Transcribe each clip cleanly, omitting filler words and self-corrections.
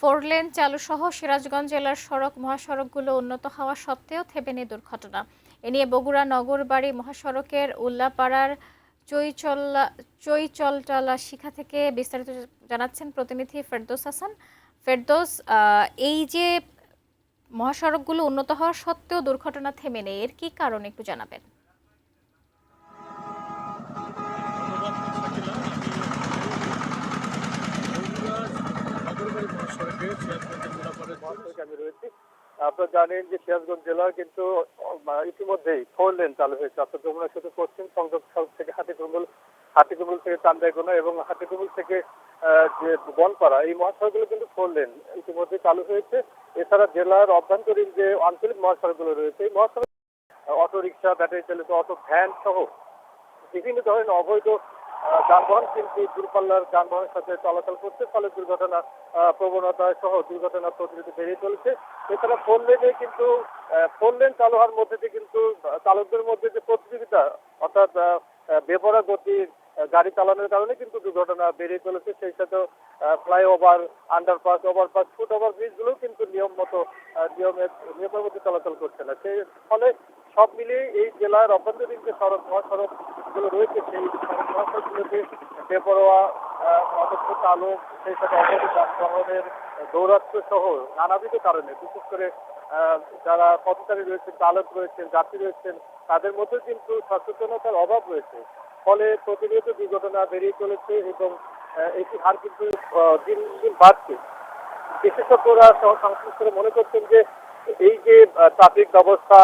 Four lane চালু সহ সিরাজগঞ্জ জেলার সড়ক মহাসড়কগুলো উন্নত হওয়া সত্ত্বেও থেমে নেই দুর্ঘটনা। এ নিয়ে বগুড়া নগরবাড়ি মহাসড়কের উল্লাপাড়ার চৈচলটালা শিখা থেকে বিস্তারিত জানাচ্ছেন প্রতিনিধি ফেরদৌস হাসান। ফেরদৌস, এই যে মহাসড়কগুলো উন্নত হওয়া সত্ত্বেও দুর্ঘটনা থেমে নেই, এর কি কারণ একটু জানাবেন? আমি রয়েছি। আপনারা জানেন যে সিরাজগঞ্জ জেলার কিন্তু ইতিমধ্যেই ফোর লেন চালু হয়েছে, অর্থাৎ যমুনা সেতু পশ্চিম সংযোগ সড়ক থেকে হাতিকুমুল থেকে চান্দাইগোনা এবং হাতিকুমুল থেকে যে বনপাড়া, এই মহাসড়কগুলো কিন্তু ফোর লেন ইতিমধ্যে চালু হয়েছে। এছাড়া জেলার অভ্যন্তরীণ যে আঞ্চলিক মহাসড়কগুলো রয়েছে, এই মহাসড়ক অটো রিক্সা, ব্যাটারি চালিত অটো ভ্যান সহ বিভিন্ন ধরনের অবৈধ যানবাহন কিন্তু দূরপাল্লার যানবাহনের সাথে চলাচল করছে, ফলে দুর্ঘটনা প্রবণতা সহ দুর্ঘটনা প্রতিরোধে বেড়ে চলেছে। এছাড়া ফোর লেনে কিন্তু ফোর লেন চালু হওয়ার মধ্যে দিয়ে কিন্তু চালকদের মধ্যে যে প্রতিযোগিতা, অর্থাৎ বেপরোয়া গতির গাড়ি চালানোর কারণে কিন্তু দুর্ঘটনা বেড়ে চলেছে। সেই সাথে flyover, underpass, overpass, foot over ব্রিজগুলোও কিন্তু নিয়মের মধ্যে চলাচল করছে না। সেই ফলে সব মিলিয়ে এই জেলার অভ্যন্তরীণ যে মহাসড়ক গুলো রয়েছে, সেই মহাসড়কগুলোতে বেপরোয়া অদক্ষ চালক, সেই সাথে অবৈধ যানবাহনের দৌরাত্ম্য সহ নানাবিধ কারণে, বিশেষ করে যারা পথচারী রয়েছেন, চালক রয়েছেন, যাত্রী রয়েছেন, তাদের মধ্যে কিন্তু সচেতনতার অভাব রয়েছে। ফলে প্রতিনিয়ত দুর্ঘটনা বেড়েই চলেছে এবং এটি হার কিন্তু দিন দিন বাড়ছে। বিশেষজ্ঞরা সহ সংশ্লিষ্টরা মনে করছেন যে এই যে ট্রাফিক ব্যবস্থা,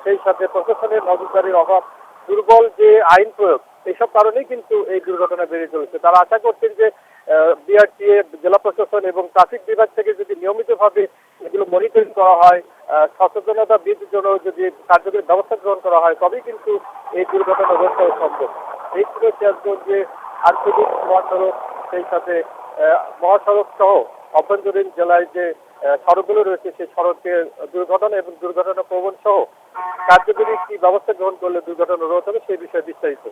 সেই সাথে প্রশাসনের নজরদারির অভাব, দুর্বল যে আইন প্রয়োগ, এইসব কারণেই কিন্তু এই দুর্ঘটনা বেড়ে চলেছে। তারা আশা করছেন যে বিআরটিএ, জেলা প্রশাসন এবং ট্রাফিক বিভাগ থেকে যদি নিয়মিতভাবে এগুলো মনিটরিং করা হয়, সচেতনতা বৃদ্ধির জন্য যদি কার্যকরী ব্যবস্থা গ্রহণ করা হয়, তবেই কিন্তু এই দুর্ঘটনা রোধ করা সম্ভব। এই ছিল সিরাজগঞ্জে আঞ্চলিক মহাসড়ক, সেই সাথে মহাসড়ক সহ অভ্যন্তরীণ জেলায় যে সড়কগুলো রয়েছে, সেই সড়কের দুর্ঘটনা এবং দুর্ঘটনা প্রবণ সহ কার্যকরী কি ব্যবস্থা গ্রহণ করলে দুর্ঘটনা রোধ হবে, সেই বিষয়ে বিস্তারিত।